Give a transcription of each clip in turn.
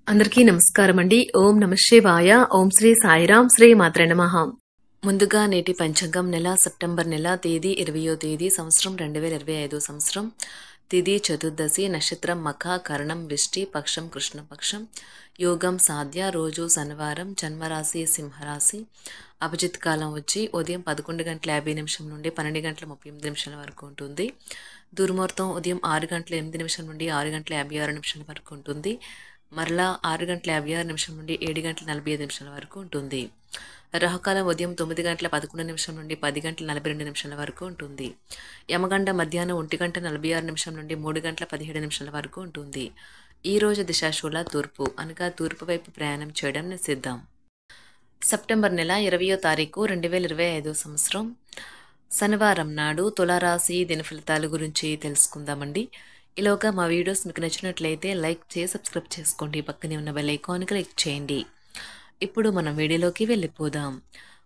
అందరికీ నమస్కారం అండి. ఓం నమః శివాయ. ఓం శ్రీ సాయిరాం. శ్రీ మాత్రే నమః. ముందుగా నేటి పంచాంగం నెల సెప్టెంబర్ నెల తేదీ 20వ తేదీ సంవత్సరం 2025 సంవత్సరం తిథి చతుర్దశి నక్షత్రం మఖ కరణం విష్టి పక్షం కృష్ణపక్షం యోగం సాధ్య రోజు శనివారం జన్మరాశి సింహరాశి అభిజిత్ కాలం వచ్చి ఉదయం 11:50 నుండి 12:38 వరకు ఉంటుంది. దుర్ముహూర్తం ఉదయం 6:08 నుండి 6:56 వరకు ఉంటుంది. మరలా 6:56 నుండి 7:45 వరకు ఉంటుంది. రాహుకాలం ఉదయం 9:11 నుండి 10:42 వరకు ఉంటుంది. యమగండ మధ్యాహ్నం 1:46 నుండి 3:17 వరకు ఉంటుంది. ఈ రోజు దిశాశూల తూర్పు అనగా తూర్పు వైపు ప్రయాణం చేయడం నిషిద్ధం. సెప్టెంబర్ నెల 20వ తారీఖు 2025 సంవత్సరం శనివారం నాడు తులారాశి దిన ఫలితాల గురించి తెలుసుకుందామండి. ఈలోగా మా వీడియోస్ మీకు నచ్చినట్లయితే లైక్ చేసి సబ్స్క్రైబ్ చేసుకోండి. పక్కనే ఉన్న బెల్ ఐకాన్ క్లిక్ చేయండి. ఇప్పుడు మనం వీడియోలోకి వెళ్ళిపోదాం.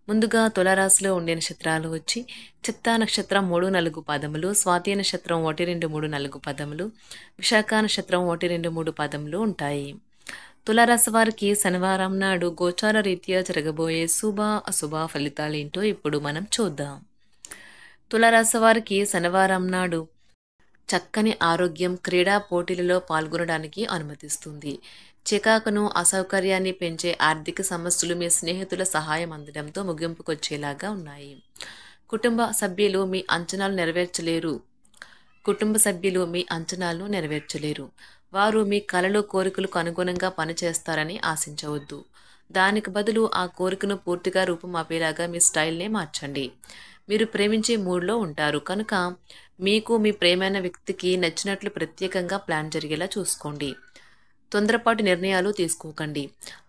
ముందుగా తులారాశిలో ఉండే నక్షత్రాలు వచ్చి చిత్తా నక్షత్రం 3-4 పదములు, స్వాతి నక్షత్రం 1-2-3-4 పదములు, విశాఖ నక్షత్రం 1-2-3 పదములు ఉంటాయి. తులారాశి వారికి శనివారం నాడు గోచార రీత్యా జరగబోయే శుభ అశుభ ఫలితాలేంటో ఇప్పుడు మనం చూద్దాం. తులారాశి వారికి శనివారం నాడు చక్కని ఆరోగ్యం క్రీడా పోటీలలో పాల్గొనడానికి అనుమతిస్తుంది. చికాకును అసౌకర్యాన్ని పెంచే ఆర్థిక సమస్యలు మీ స్నేహితుల సహాయం అందడంతో ముగింపుకొచ్చేలాగా ఉన్నాయి. కుటుంబ సభ్యులు మీ అంచనాలను నెరవేర్చలేరు. వారు మీ కలలు కోరికలకు అనుగుణంగా పనిచేస్తారని ఆశించవద్దు. దానికి బదులు ఆ కోరికను పూర్తిగా రూపుమాపేలాగా మీ స్టైల్నే మార్చండి. మీరు ప్రేమించే మూడ్లో ఉంటారు కనుక మీకు మీ ప్రేమైన వ్యక్తికి నచ్చినట్లు ప్రత్యేకంగా ప్లాన్ జరిగేలా చూసుకోండి. తొందరపాటు నిర్ణయాలు తీసుకోకండి.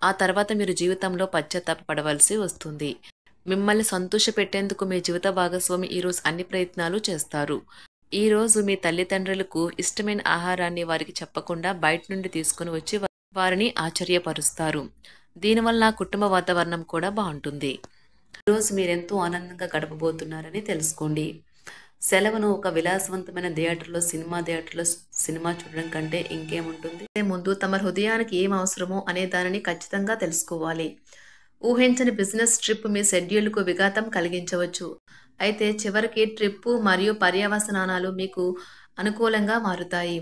ఆ తర్వాత మీరు జీవితంలో పశ్చాత్తాపపడవలసి వస్తుంది. మిమ్మల్ని సంతోషపెట్టేందుకు మీ జీవిత భాగస్వామి ఈరోజు అన్ని ప్రయత్నాలు చేస్తారు. ఈరోజు మీ తల్లిదండ్రులకు ఇష్టమైన ఆహారాన్ని వారికి చెప్పకుండా బయట నుండి తీసుకుని వచ్చి వారిని ఆశ్చర్యపరుస్తారు. దీనివల్ల కుటుంబ వాతావరణం కూడా బాగుంటుంది. ఈరోజు మీరెంతో ఆనందంగా గడపబోతున్నారని తెలుసుకోండి. సెలవును ఒక విలాసవంతమైన థియేటర్లో సినిమా చూడడం కంటే ఇంకేముంటుంది. ముందు తమ హృదయానికి ఏం అవసరమో అనే దానిని ఖచ్చితంగా తెలుసుకోవాలి. ఊహించని బిజినెస్ ట్రిప్ మీ షెడ్యూల్కు విఘాతం కలిగించవచ్చు. అయితే చివరికి ట్రిప్పు మరియు పర్యవసానాలు మీకు అనుకూలంగా మారుతాయి.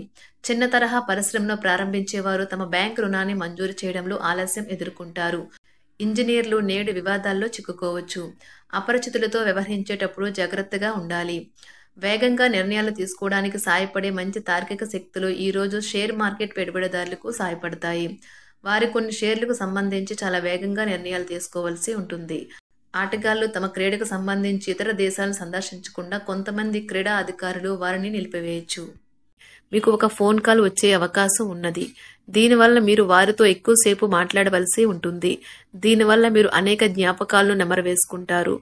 చిన్న తరహా పరిశ్రమను ప్రారంభించేవారు తమ బ్యాంకు రుణాన్ని మంజూరు చేయడంలో ఆలస్యం ఎదుర్కొంటారు. ఇంజనీర్లు నేడు వివాదాల్లో చిక్కుకోవచ్చు. అపరిచితులతో వ్యవహరించేటప్పుడు జాగ్రత్తగా ఉండాలి. వేగంగా నిర్ణయాలు తీసుకోవడానికి సాయపడే మంచి తార్కిక శక్తులు ఈరోజు షేర్ మార్కెట్ పెట్టుబడిదారులకు సాయపడతాయి. వారి కొన్ని షేర్లకు సంబంధించి చాలా వేగంగా నిర్ణయాలు తీసుకోవాల్సి ఉంటుంది. ఆటగాళ్లు తమ క్రీడకు సంబంధించి ఇతర దేశాలను సందర్శించకుండా కొంతమంది క్రీడా అధికారులు వారిని నిలిపివేయచ్చు. మీకు ఒక ఫోన్ కాల్ వచ్చే అవకాశం ఉన్నది. దీనివల్ల మీరు వారితో ఎక్కువసేపు మాట్లాడవలసి ఉంటుంది. దీనివల్ల మీరు అనేక జ్ఞాపకాలను నెమరవేసుకుంటారు.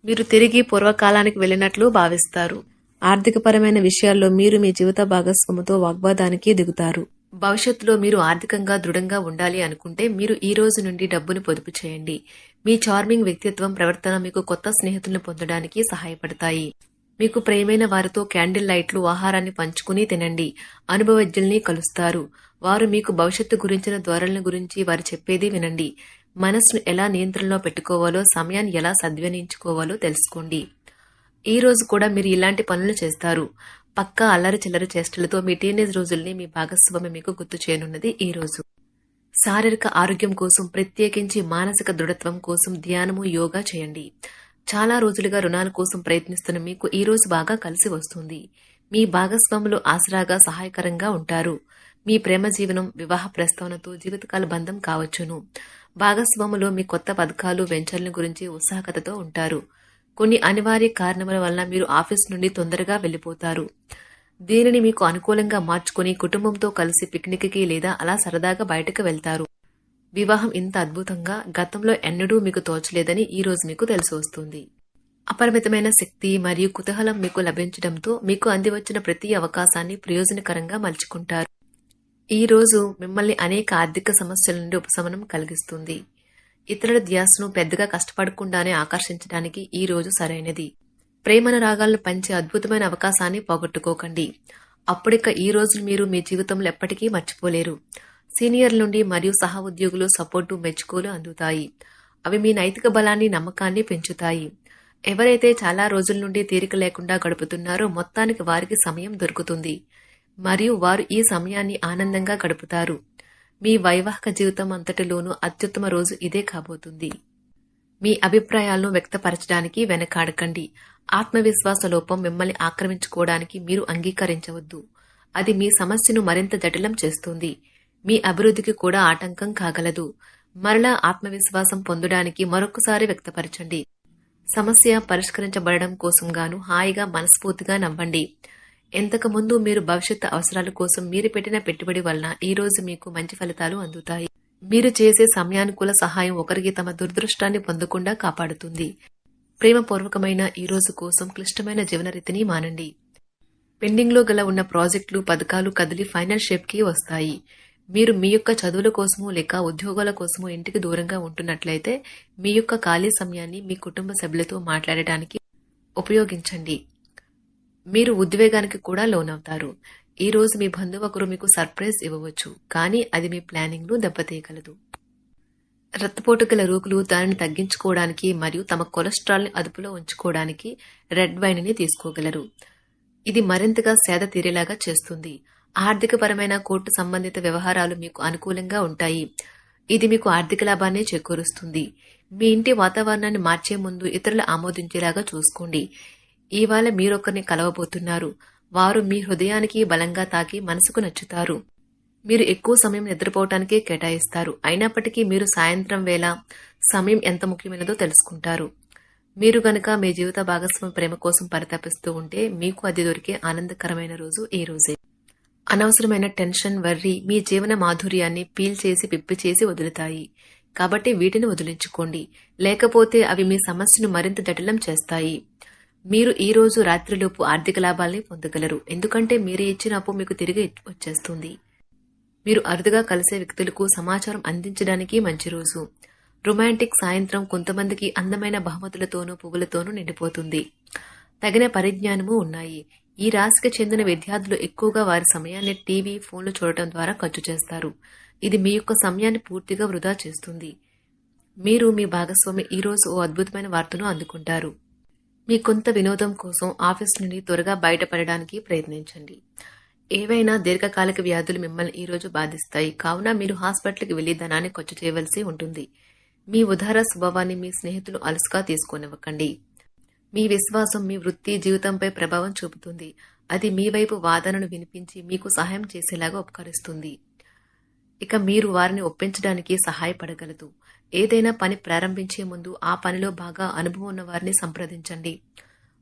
మీరు తిరిగి పూర్వకాలానికి వెళ్ళినట్లు భావిస్తారు. ఆర్థికపరమైన విషయాల్లో మీరు మీ జీవిత భాగస్వామితో వాగ్వాదానికి దిగుతారు. భవిష్యత్తులో మీరు ఆర్థికంగా దృఢంగా ఉండాలి అనుకుంటే మీరు ఈ రోజు నుండి డబ్బును పొదుపు చేయండి. మీ చార్మింగ్ వ్యక్తిత్వం ప్రవర్తన మీకు కొత్త స్నేహితులను పొందడానికి సహాయపడతాయి. మీకు ప్రియమైన వారితో క్యాండిల్ లైట్లు ఆహారాన్ని పంచుకుని తినండి. అనుభవజ్ఞుల్ని కలుస్తారు. వారు మీకు భవిష్యత్తు గురించిన ధోరణుల గురించి వారు చెప్పేది వినండి. మనస్సును ఎలా నియంత్రణలో పెట్టుకోవాలో సమయాన్ని ఎలా సద్వినియోగించుకోవాలో తెలుసుకోండి. ఈ రోజు కూడా మీరు ఇలాంటి పనులు చేస్తారు. పక్కా అల్లరి చిల్లరి చేష్టలతో మీ టీనేజ్ రోజుల్ని మీ భాగస్వామి మీకు గుర్తు చేయనున్నది ఈ రోజు. శారీరక ఆరోగ్యం కోసం ప్రత్యేకించి మానసిక దృఢత్వం కోసం ధ్యానము యోగా చేయండి. చాలా రోజులుగా రుణాల కోసం ప్రయత్నిస్తున్న మీకు ఈ రోజు బాగా కలిసి వస్తుంది. మీ భాగస్వాములు ఆసరాగా సహాయకరంగా ఉంటారు. మీ ప్రేమ జీవనం వివాహ ప్రస్తావనతో జీవితకాల బంధం కావచ్చును. భాగస్వాములు మీ కొత్త పథకాలు వెంచర్ల గురించి ఉత్సాహకతతో ఉంటారు. కొన్ని అనివార్య కారణముల వల్ల మీరు ఆఫీస్ నుండి తొందరగా వెళ్లిపోతారు. దీనిని మీకు అనుకూలంగా మార్చుకుని కుటుంబంతో కలిసి పిక్నిక్కి లేదా అలా సరదాగా బయటకు వెళ్తారు. వివాహం ఇంత అద్భుతంగా గతంలో ఎన్నడూ మీకు తోచలేదని ఈ రోజు మీకు తెలిసి వస్తుంది. అపరిమితమైన శక్తి మరియు కుతూహలం మీకు లభించడంతో మీకు అందివచ్చిన ప్రతి అవకాశాన్ని ప్రయోజనకరంగా మలుచుకుంటారు. ఈ రోజు మిమ్మల్ని అనేక ఆర్థిక సమస్యల నుండి ఉపశమనం కలిగిస్తుంది. ఇతరుల ధ్యాసను పెద్దగా కష్టపడకుండానే ఆకర్షించడానికి ఈ రోజు సరైనది. ప్రేమన రాగాలను పంచే అద్భుతమైన అవకాశాన్ని పోగొట్టుకోకండి. అప్పుడిక ఈ రోజు మీరు మీ జీవితంలో ఎప్పటికీ మర్చిపోలేరు. సీనియర్ల నుండి మరియు సహ ఉద్యోగులు సపోర్టు మెచ్చుకోలు అందుతాయి. అవి మీ నైతిక బలాన్ని నమ్మకాన్ని పెంచుతాయి. ఎవరైతే చాలా రోజుల నుండి తీరిక లేకుండా గడుపుతున్నారో మొత్తానికి వారికి సమయం దొరుకుతుంది మరియు వారు ఈ సమయాన్ని ఆనందంగా గడుపుతారు. మీ వైవాహిక జీవితం అంతటిలోనూ అత్యుత్తమ రోజు ఇదే కాబోతుంది. మీ అభిప్రాయాలను వ్యక్తపరచడానికి వెనకాడకండి. ఆత్మవిశ్వాస లోపం మిమ్మల్ని ఆక్రమించుకోవడానికి మీరు అంగీకరించవద్దు. అది మీ సమస్యను మరింత జటిలం చేస్తుంది. మీ అభివృద్ధికి కూడా ఆటంకం కాగలదు. మరలా ఆత్మవిశ్వాసం పొందడానికి మరొకసారి వ్యక్తపరచండి. సమస్య పరిష్కరించబడడం కోసం గాను హాయిగా మనస్ఫూర్తిగా నవ్వండి. ఇంతకుముందు మీరు భవిష్యత్తు అవసరాల కోసం మీరు పెట్టిన పెట్టుబడి వలన ఈ రోజు మీకు మంచి ఫలితాలు అందుతాయి. మీరు చేసే సమయానుకూల సహాయం ఒకరికి తమ దురదృష్టాన్ని పొందకుండా కాపాడుతుంది. ప్రేమపూర్వకమైన ఈ రోజు కోసం క్లిష్టమైన జీవనరీతిని మానండి. పెండింగ్లో గల ఉన్న ప్రాజెక్టులు పథకాలు కదిలి ఫైనల్ షేప్కి వస్తాయి. మీరు మీ యొక్క చదువుల కోసమో లేక ఉద్యోగాల కోసమో ఇంటికి దూరంగా ఉంటున్నట్లయితే మీ యొక్క ఖాళీ సమయాన్ని మీ కుటుంబ సభ్యులతో మాట్లాడటానికి ఉపయోగించండి. మీరు ఉద్వేగానికి కూడా లోనవుతారు. ఈ రోజు మీ బంధువు ఒకరు మీకు సర్ప్రైజ్ ఇవ్వవచ్చు, కానీ అది మీ ప్లానింగ్ ను దెబ్బతీయగలదు. రక్తపోటు గల రోగులు దానిని తగ్గించుకోవడానికి మరియు తమ కొలెస్ట్రాల్ ని అదుపులో ఉంచుకోవడానికి రెడ్ వైన్ ని తీసుకోగలరు. ఇది మరింతగా సేద తీరేలాగా చేస్తుంది. ఆర్థికపరమైన కోర్టు సంబంధిత వ్యవహారాలు మీకు అనుకూలంగా ఉంటాయి. ఇది మీకు ఆర్థిక లాభాన్ని చేకూరుస్తుంది. మీ ఇంటి వాతావరణాన్ని మార్చే ముందు ఇతరులు ఆమోదించేలాగా చూసుకోండి. ఇవాళ మీరొకరిని కలవబోతున్నారు. వారు మీ హృదయానికి బలంగా తాకి మనసుకు నచ్చుతారు. మీరు ఎక్కువ సమయం నిద్రపోవటానికే కేటాయిస్తారు. అయినప్పటికీ మీరు సాయంత్రం వేళ సమయం ఎంత ముఖ్యమైనదో తెలుసుకుంటారు. మీరు గనక మీ జీవిత భాగస్వామి ప్రేమ కోసం పరితపిస్తూ ఉంటే మీకు అది దొరికే ఆనందకరమైన రోజు ఈ రోజే. అనవసరమైన టెన్షన్, వర్రీ మీ జీవన మాధుర్యాన్ని పీల్ చేసి పిప్పి చేసి వదులుతాయి. కాబట్టి వీటిని వదిలించుకోండి, లేకపోతే అవి మీ సమస్యను మరింత జటిలం చేస్తాయి. మీరు ఈ రోజు రాత్రిలోపు ఆర్థిక లాభాల్ని పొందగలరు, ఎందుకంటే మీరు ఇచ్చిన అప్పు మీకు తిరిగి వచ్చేస్తుంది. మీరు అరుదుగా కలిసే వ్యక్తులకు సమాచారం అందించడానికి మంచి రోజు. రొమాంటిక్ సాయంత్రం కొంతమందికి అందమైన బహుమతులతోనూ పువ్వులతోనూ నిండిపోతుంది. తగిన పరిజ్ఞానము ఉన్నాయి. ఈ రాశికి చెందిన విద్యార్థులు ఎక్కువగా వారి సమయాన్ని టీవీ, ఫోన్లు చూడటం ద్వారా ఖర్చు చేస్తారు. ఇది మీ యొక్క సమయాన్ని పూర్తిగా వృధా చేస్తుంది. మీరు మీ భాగస్వామి ఈ రోజు ఓ అద్భుతమైన వార్తను అందుకుంటారు. మీ కొంత వినోదం కోసం ఆఫీస్ నుండి త్వరగా బయటపడడానికి ప్రయత్నించండి. ఏవైనా దీర్ఘకాలిక వ్యాధులు మిమ్మల్ని ఈ రోజు బాధిస్తాయి, కావున మీరు హాస్పిటల్కి వెళ్లి ధనాన్ని ఖర్చు చేయవలసి ఉంటుంది. మీ ఉదార స్వభావాన్ని మీ స్నేహితులు అలసుగా తీసుకోనివ్వకండి. మీ విశ్వాసం మీ వృత్తి జీవితంపై ప్రభావం చూపుతుంది. అది మీ వైపు వాదనను వినిపించి మీకు సహాయం చేసేలాగా ఉపకరిస్తుంది. ఇక మీరు వారిని ఒప్పించడానికి సహాయపడగలదు. ఏదైనా పని ప్రారంభించే ముందు ఆ పనిలో బాగా అనుభవం ఉన్న వారిని సంప్రదించండి.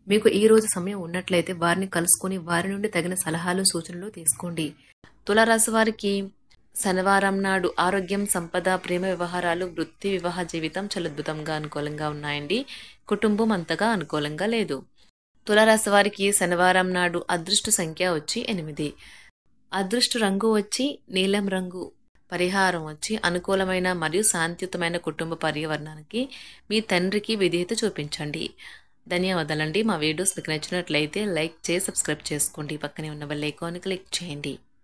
మీకు ఈ రోజు సమయం ఉన్నట్లయితే వారిని కలుసుకుని వారి నుండి తగిన సలహాలు, సూచనలు తీసుకోండి. తులారాశి వారికి శనివారం నాడు ఆరోగ్యం, సంపద, ప్రేమ వ్యవహారాలు, వృత్తి, వివాహ జీవితం చాలా అద్భుతంగా అనుకూలంగా ఉన్నాయండి. కుటుంబం అంతగా అనుకూలంగా లేదు. తులారాశి వారికి శనివారం నాడు అదృష్ట సంఖ్య వచ్చి 8. అదృష్ట రంగు వచ్చి నీలం రంగు. పరిహారం వచ్చి అనుకూలమైన మరియు శాంతియుతమైన కుటుంబ పర్యావరణానికి మీ తండ్రికి విధేయత చూపించండి. ధన్యవాదాలండి. మా వీడియోస్ మీకు నచ్చినట్లయితే లైక్ చేసి సబ్స్క్రైబ్ చేసుకోండి. పక్కనే ఉన్న బెల్ ఐకాన్ క్లిక్ చేయండి.